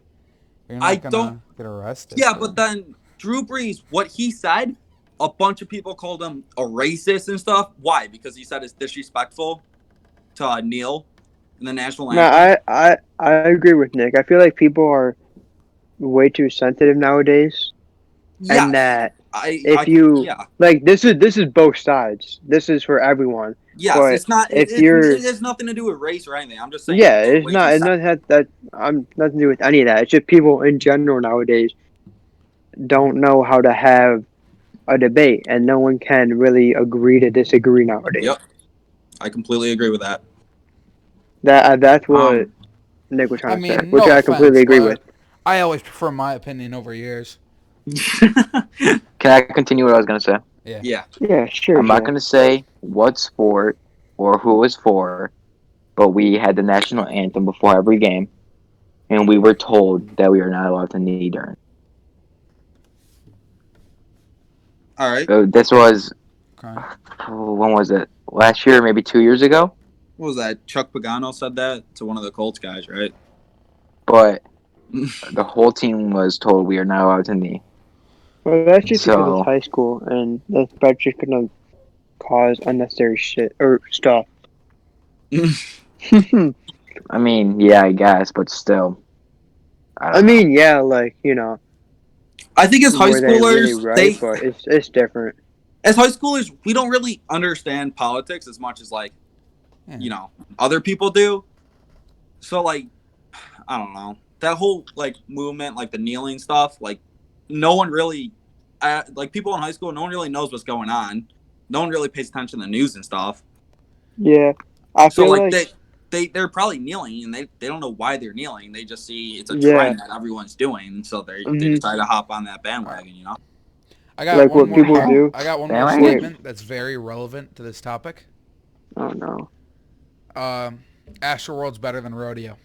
you're I not going don't. to get arrested. Yeah, for but then Drew Brees, what he said, a bunch of people called him a racist and stuff. Why? Because he said it's disrespectful to kneel in the national No, anthem. I agree with Nick. I feel like people are way too sensitive nowadays, and Yes, that I if can. you Yeah. like, this is both sides. This is for everyone. Yes, But it's not. if It you're, has nothing to do with race or anything. I'm just saying yeah, the it's way he not. It's said. not that I'm nothing to do with any of that. It's just people in general nowadays don't know how to have a debate, and no one can really agree to disagree nowadays. Yep, I completely agree with that. That's what um, Nick was I trying to say, mean, which no I completely offense, agree with. but I always prefer my opinion over yours. can I continue what I was gonna say? Yeah. Yeah. Yeah, sure, I'm not Jack. gonna say what sport or who it was for, but we had the national anthem before every game, and we were told that we are not allowed to knee during. All right. This was Okay. when was it? Last year, maybe 2 years ago. What was that? Chuck Pagano said that to one of the Colts guys, right? But the whole team was told we are not allowed to knee. Well, that's just because it's So high school, and that's just gonna cause unnecessary shit or stuff. I mean, yeah, I guess, but still, I I don't know. mean, yeah, like, you know, I think as high were they really schoolers, right? But it's different. we don't really understand politics as much as like Yeah. other people do. So like I don't know that whole like movement, like the kneeling stuff. Like no one really, like people in high school, no one really knows what's going on. No one really pays attention to the news and stuff. Yeah, I So feel like like they're probably kneeling and they don't know why they're kneeling. They just see it's a yeah, trend that everyone's doing, so they hmm decide to hop on that All right. bandwagon. You know. I got like one what What the more. people hell? do. I got one more Bandwagon? Wait, statement that's very relevant to this topic. oh no, Astroworld's better than Rodeo.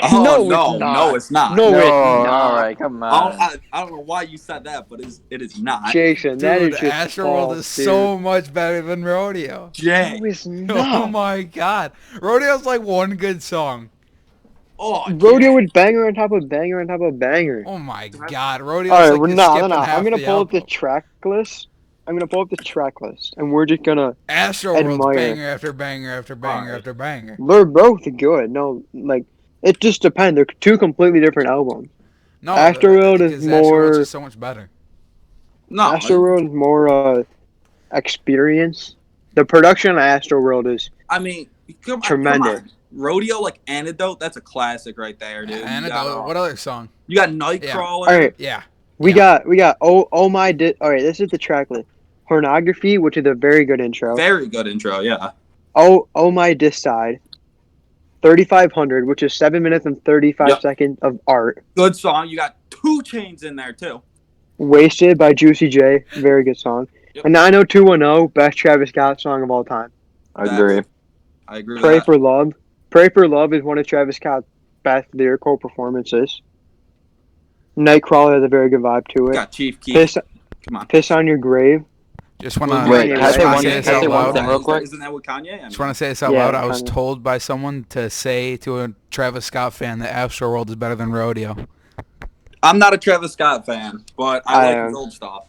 Oh no, it's no, no, not. it's not. No, No, it's all not. right, come on. I don't know why you said that, but it is not. Jason, that Dude, is just Astroworld false, is dude. so much better than Rodeo. Jay. No, it's Oh not. my god. Rodeo's like one good song. Oh, Rodeo Jay. with banger on top of banger on top of banger. Oh my That's god. All Rodeo's right, like we're you're not. No, skipping no. I'm half gonna the pull up the album. track list. I'm gonna pull up the track list, and we're just gonna Astroworld's admire. banger after banger after banger Alright. after banger. They're both good. No, like it just depends. They're two completely different albums. No, Astroworld is because Astroworld's more. just so much better. No, Astroworld is more experience. The production on Astroworld is I mean, come tremendous. on. Rodeo like Antidote, that's a classic right there, dude. Antidote. What other song? You got Yeah. All Nightcrawler. right, Yeah. we Yeah. got oh my all right. This is the track list. Pornography, which is a very good intro. Very good intro, yeah. Oh my Decide. 3500, which is 7 minutes and 35 Yep. seconds of art. Good song. You got 2 Chains in there too. Wasted by Juicy J, very good song. Yep. And 90210, best Travis Scott song of all time. Agree. I agree with Pray that. for Love. Pray for Love is one of Travis Scott's best lyrical performances. Nightcrawler has a very good vibe to it. Got Chief Keef. Piss, Come on. Piss on Your grave. Just want Well, to Wait, Kanye, can I say right? one? say Can I this say out one loud. thing real quick? Isn't that with Kanye? I mean, Just want to say this out Yeah, loud. I was kinda. told by someone to say to a Travis Scott fan that Astroworld is better than Rodeo. I'm not a Travis Scott fan, but I I like am. his old stuff.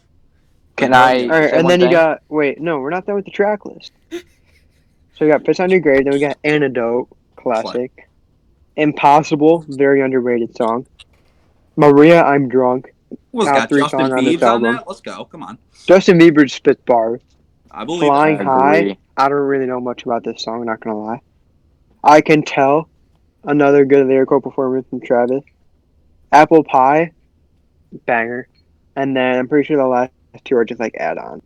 Can Like I Rodeo. All right, say and one then you thing? got wait, no, we're not done with the track list. So we got Piss on Your Grave, then we got Antidote, classic. Impossible, very underrated song. Maria, I'm Drunk, What's top got 3 Justin song on this Biebs on album. that? Let's go. Come on. Justin Bieber spits bars. I believe it. Flying I High, agree. I don't really know much about this song, not gonna lie. I Can Tell, another good lyrical performance from Travis. Apple Pie, banger. And then I'm pretty sure the last two are just like add-on.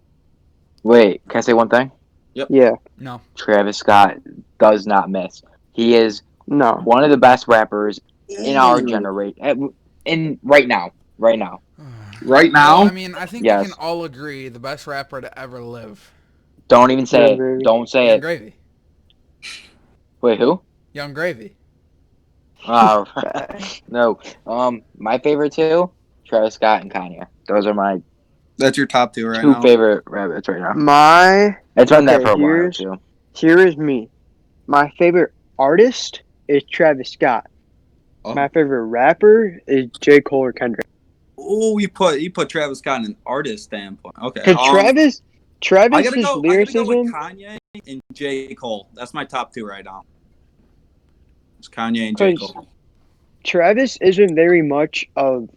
Wait, can I say one thing? Yeah, No. Travis Scott does not miss. He is no. one of the best rappers in our Ooh. generation. In right now, right now. Right Well, now, I mean, I think we Yes. can all agree the best rapper to ever live. Don't even say Young it. Gravy. Don't say Young it. Gravy. Wait, who? Young Gravy. Oh, no. My favorite two, Travis Scott and Kanye. Those are my that's your top two right two now. favorite rappers right now. My It's been that okay, for a while too. here is me. My favorite artist is Travis Scott. Oh. My favorite rapper is J. Cole or Kendrick. Oh, you put Travis Scott in an artist standpoint. Okay. Cause Travis, I gotta go with lyricism. Kanye and J. Cole. That's my top two right now. It's Kanye and J. Cause Cole. Travis isn't very much of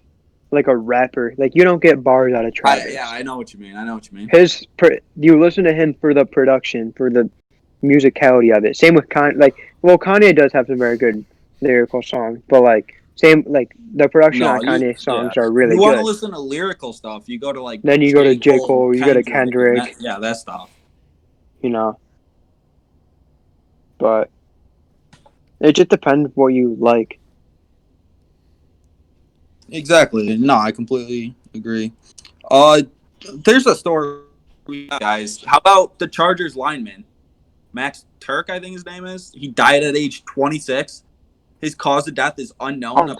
like a rapper. Like you don't get bars out of Travis. I know what you mean. You listen to him for the production, for the musicality of it. Same with Kanye. Kanye does have some very good lyrical songs, but the production on Kanye songs are really You want to good. listen to lyrical stuff? You go to like. Then you go to J. Cole, you go to Kendrick. That stuff. You know, but it just depends what you like. Exactly. No, I completely agree. There's a story, guys. How about the Chargers lineman, Max Turk? I think his name is. He died at age 26. His cause of death is unknown.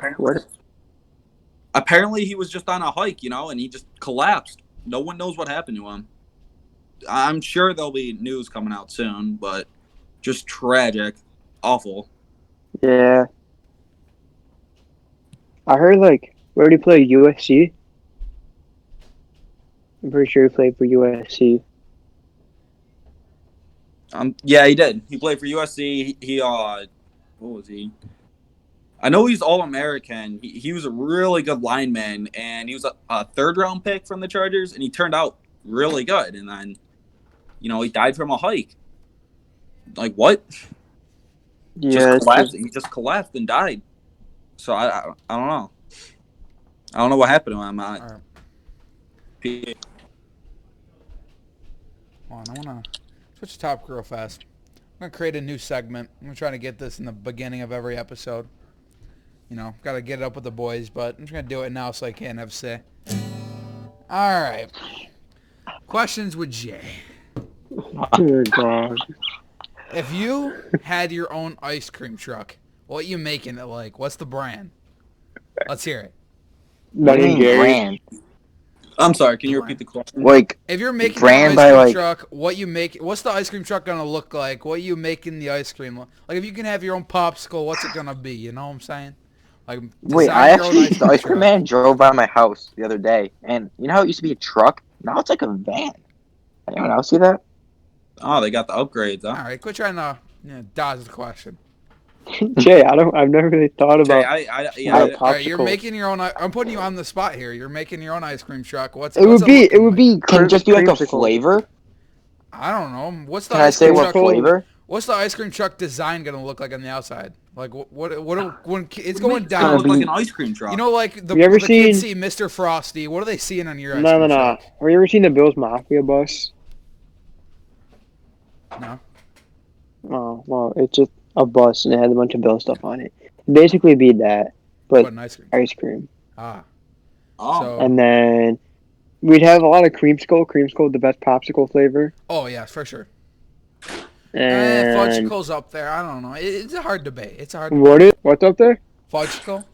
Apparently, he was just on a hike, and he just collapsed. No one knows what happened to him. I'm sure there'll be news coming out soon, but just tragic, awful. Yeah, I heard where did he play? USC. I'm pretty sure he played for USC. Yeah, he did. He played for USC. What was he? I know he's All American. He was a really good lineman, and he was a third round pick from the Chargers, and he turned out really good. And then, he died from a hike. Like what? Just Yeah, it's collapsed. just He just collapsed and died. So I don't know. I don't know what happened to him. All right. Hold on, I want to switch the topic real fast. I'm going to create a new segment. I'm going to try to get this in the beginning of every episode. Got to get it up with the boys, but I'm just going to do it now so I can't have say. All right. Questions with Jay. oh god. If you had your own ice cream truck, what you making it like? What's the brand? Let's hear it. What Ben do you and mean Jerry's. brand? I'm sorry. Can you repeat the question? Like, If you're making brand your by, own ice like- cream truck, what's the ice cream truck gonna look like? What you making the ice cream like? Like if you can have your own popsicle, what's it gonna be? You know what I'm saying? Like wait, design I your own actually, the ice cream truck. man drove by my house the other day, and you know how it used to be a truck? Now it's like a van. Anyone else see that? Oh, they got the upgrades, huh? All right, quit trying to dodge the question. Jay, I've never really thought Jay, about All right, you're popsicles. making your own. I'm putting you on the spot here. You're making your own ice cream truck. What's It would be Can it just be like a creamsicle. flavor? I don't know. What's the Can I ice say cream what truck? flavor? What's the ice cream truck design gonna look like on the outside? Like when it's What do you mean going it's gonna down? look like an ice cream truck. Like the, You ever when the kids see seen- Mr. Frosty. What are they seeing on your ice No, cream no. truck? Have you ever seen the Bills Mafia bus? No. Oh, well, it's just a bus and it has a bunch of Bill stuff on it. Basically, be that, but What an ice cream. ice cream. Ah. Oh, So- And then we'd have a lot of creamsicle. Creamsicle, the best popsicle flavor. Oh yeah, for sure. And Fudgicle's up there. I don't know. It's a hard debate. It's a hard debate. what's up there? Fudgicle.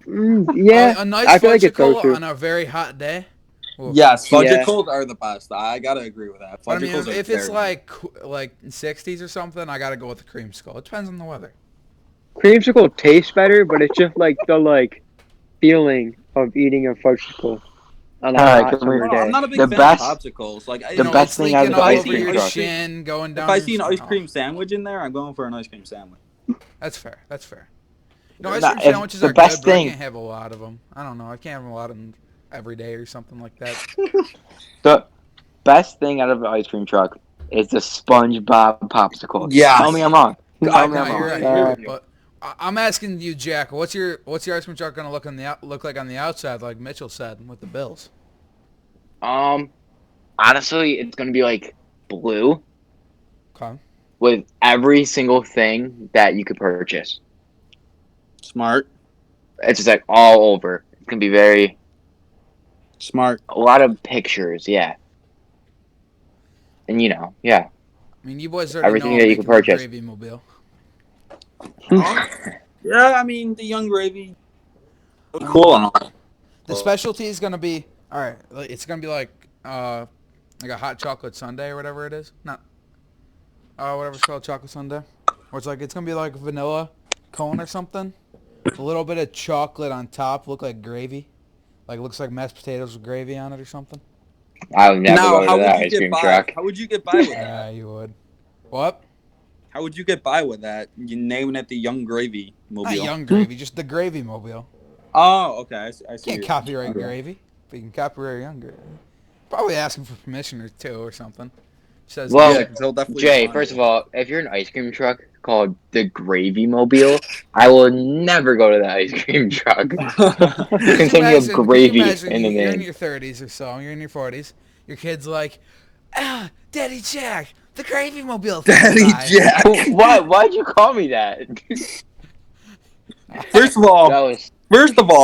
Yeah, A nice I feel like it's those fudgicle two. on a very hot day. Ooh. yes, Yeah. fudgicles are the best. I gotta agree with that. But I mean, Fudgicles are if it's very like 60s or something, I gotta go with the creamsicle. It depends on the weather. Creamsicle tastes better, but it's just like the feeling of eating a fudgicle on a Alright, hot can we- summer I don't know, I'm day. not a big The fan best- of popsicles. Like, the best it's thing out of leaking the all ice over cream your truck. shin, going down. if I your see an ice stomach. cream sandwich in there, I'm going for an ice cream sandwich. That's fair. That's fair. Ice Nah, cream if sandwiches the are best good, but I thing- can't have a lot of them. I don't know. I can't have a lot of them every day or something like that. The best thing out of an ice cream truck is the SpongeBob popsicle. Yes. Tell me I'm wrong. God, Tell me No, I'm you're wrong. right. You're right. But I'm asking you, Jack. What's your ice cream truck gonna look like on the outside, like Mitchell said with the Bills? Honestly, it's gonna be like blue Okay. with every single thing that you could purchase. Smart, It's just like all over. It's gonna be smart. a lot of pictures, yeah. And yeah. I mean, you boys already Everything know that I'm you can making the purchase. gravy mobile. Yeah, I mean the young gravy. Cool and all. The specialty is gonna be all right. It's gonna be like a hot chocolate sundae or whatever it is. Not whatever it's called, chocolate sundae. Or it's gonna be like vanilla cone or something. A little bit of chocolate on top, look like gravy. Like looks like mashed potatoes with gravy on it or something. I would never Now, go how to that would you ice get cream by? truck. How would you get by with that? Yeah, you would. What? How would you get by with that? You naming it the young gravy mobile. Not young gravy, just the gravy mobile. Oh, okay. I see. Can't copyright gravy, but you can copyright young gravy. Probably asking for permission or two or something. Says Well, Yeah, 'cause he'll definitely Jay, find first it. of all, if you're an ice cream truck called the Gravy Mobile, I will never go to the ice cream truck. Considering you have gravy in the you're in name. your 30s or so, you're in your 40s. Your kid's like, Daddy Jack, the gravy mobile. Daddy Jack. Why'd you call me that? First of That all,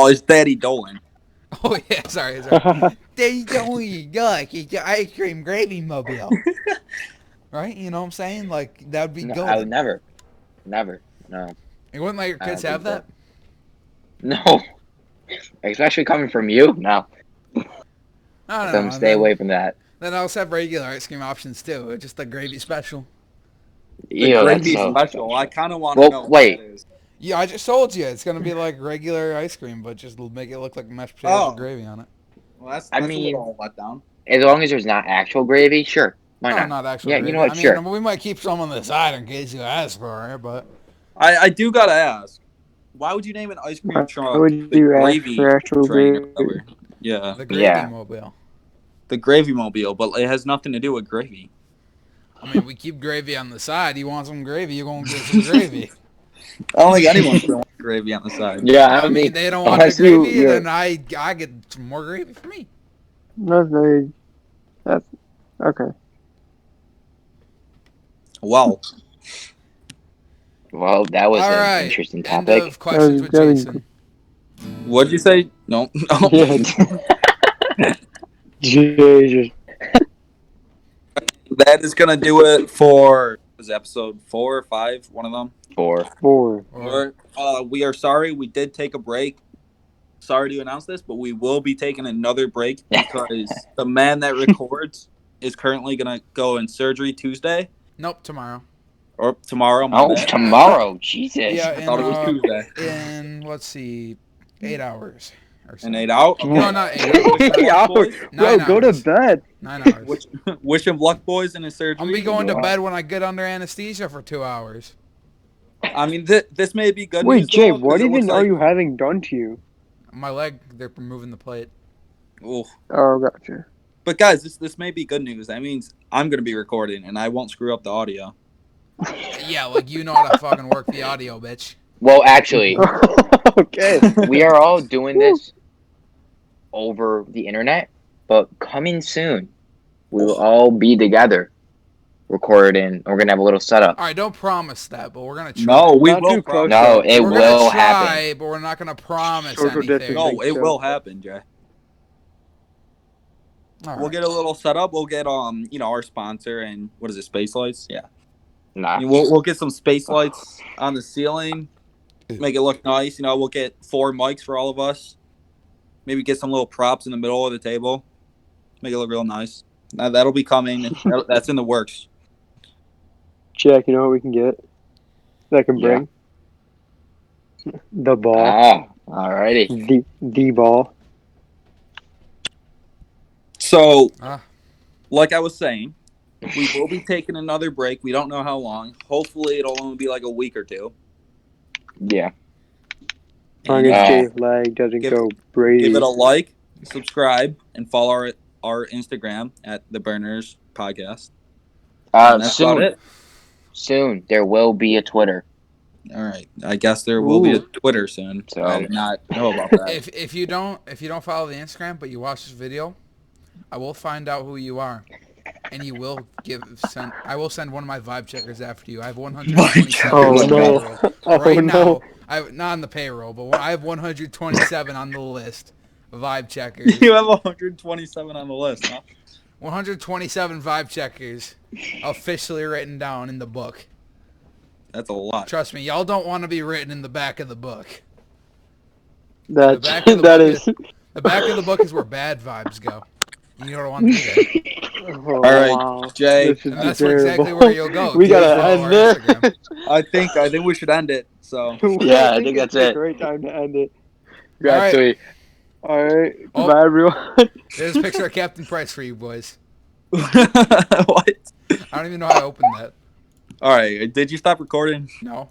was it's Daddy Dolan. Oh yeah, sorry. Daddy Joey, look, it's the ice cream gravy mobile. Right? You know what I'm saying? Like that would be no, good. I would never, no, You wouldn't let your I don't kids have think that? no. Especially coming from you, no. No, no, Them no. stay away from that. Then I also have regular ice cream options too. It's just the gravy special. The Ew, that's gravy so special. I kind of want to Well, know wait. what that is. Yeah, I just told you. It's going to be like regular ice cream, but just make it look like mashed potatoes Oh. with gravy on it. Well, that's I a mean- little let down. As long as there's not actual gravy, sure. Why No, not? not actual Yeah, gravy. you know what? I mean, Sure. we might keep some on the side in case you ask for it, but I do gotta ask, why would you name an ice cream Why truck would the you ask gravy for actual train or gravy? whatever? Yeah, the gravy Yeah. mobile. the gravy mobile, but it has nothing to do with gravy. I mean, we keep gravy on the side. You want some gravy, you're going to get some gravy. I don't think anyone's gonna want gravy on the side. Yeah, I mean, they don't want the unless you, gravy, then I get some more gravy for me. Nothing. That's okay. Well, well, that was All an right. interesting End topic. of questions with That was Jason. what'd you say? No, no. Jesus. That is gonna do it for was it episode 4 or 5, one of them. 4. 4. We are sorry we did take a break. Sorry to announce this, but we will be taking another break because the man that records is currently gonna go in surgery Tuesday Nope, tomorrow. or tomorrow, Oh, Monday. tomorrow. Jesus. Yeah, I thought it was Tuesday. in let's see, 8 hours or so. And 8 out. Okay. No, not 8 hours. Wish him luck, boys. Bro, 9 go to hours. bed. 9 hours. Wish him luck, boys, in his surgery. I'm gonna be going to bed when I get under anesthesia for 2 hours. I mean, this may be good Wait, news. Jay, though, 'cause what it looks even are like- you having done to you? My leg, they're removing the plate. Ooh. Oh, gotcha. But guys, this may be good news. That means I'm gonna be recording, and I won't screw up the audio. Yeah, like you know how to fucking work the audio, bitch. Well, actually, Okay. we are all doing this over the internet, but coming soon, we will all be together, recording. We're gonna have a little setup. All right, don't promise that, but we're gonna try. No, we Not will. too close. No, it we're will gonna try, happen. but we're not gonna promise Social anything. distancing. No, it So- will happen, Jay. All We'll right. get a little setup. We'll get our sponsor and what is it, space lights? Yeah. Nah. We'll get some space lights on the ceiling, make it look nice. We'll get 4 mics for all of us. Maybe get some little props in the middle of the table, make it look real nice. That'll be coming. That's in the works. Jack, you know what we can get? That can bring? The ball. Ah, alrighty. The ball. So, Ah. like I was saying, we will be taking another break. We don't know how long. Hopefully, it'll only be like a week or 2. Yeah. As long And, as uh, Jay's leg doesn't give- go Brady. give it a like, subscribe, and follow our Instagram at the Burners Podcast. And that's about Soon, it. soon there will be a Twitter. All right. I guess there will be a Ooh. Twitter soon. So- I did not know about that. If you don't follow the Instagram, but you watch this video, I will find out who you are, and you will I will send one of my vibe checkers after you. I have 127 Oh, on the no. payroll Oh, right now. no. Not on the payroll, but I have 127 on the list. Vibe checkers. You have 127 on the list, huh? 127 vibe checkers officially written down in the book. That's a lot. Trust me, y'all don't want to be written in the back of the book. That back of the that book is. The back of the book is where bad vibes go. You don't want to be there. Oh, All right, wow. Jay. This is And that's terrible. exactly where you'll go. We if you gotta follow end our there. Instagram. I think we should end it. So Yeah, I think it's that's a it. great time to end it. All right. All right. Oh. Goodbye, everyone. There's a picture of Captain Price for you boys. what? I don't even know how to open that. All right. Did you stop recording? No.